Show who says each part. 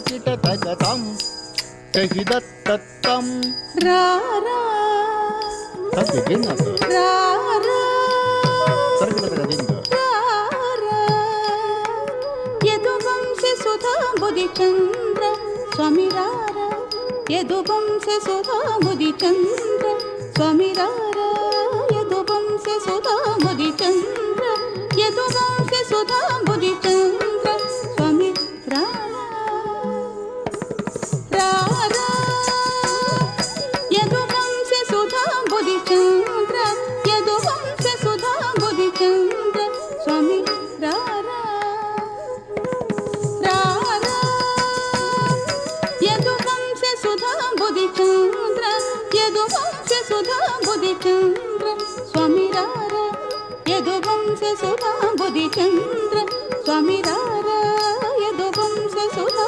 Speaker 1: ಕಿಟ ತಗತಂ ಕಹಿದತ್ತತ್ತಂ
Speaker 2: ರಾರಾ
Speaker 1: ತಗ್ಗಿನದು
Speaker 2: ರಾರಾ
Speaker 1: ಸರ್ಗದಿಂದ
Speaker 2: ರಾರಾ ಯದುವಂಶೆ Sudha ಬುಧಿಚಂದ್ರ Swami ರಾರಾ ಯದುವಂಶೆ Sudha ಬುಧಿಚಂದ್ರ Swami ರಾರಾ ಯದುವಂಶೆ Sudha ಬುಧಿಚಂದ್ರ ಯದುವಂಶೆ Sudha ಬುಧಿಚಂದ್ರ Swami ರಾರಾ ರಾರಾ ಯದುವಂಶೆ Sudha ಬುಧಿಚಂದ್ರ ಯದುವಂಶೆ Sudha ಬುಧಿಚಂದ್ರ Swami ರಾರಾ ರಾರಾ ಯದುವಂಶೆ Sudha ಬುಧಿಚಂದ್ರ ಯದುವಂಶೆ Sudha ಬುಧಿಚಂದ್ರ Swami ರಾರಾ ಯದುವಂಶೆ Sudha ಬುಧಿಚಂದ್ರ Swami ರಾರಾ ಯದುವಂಶೆ Sudha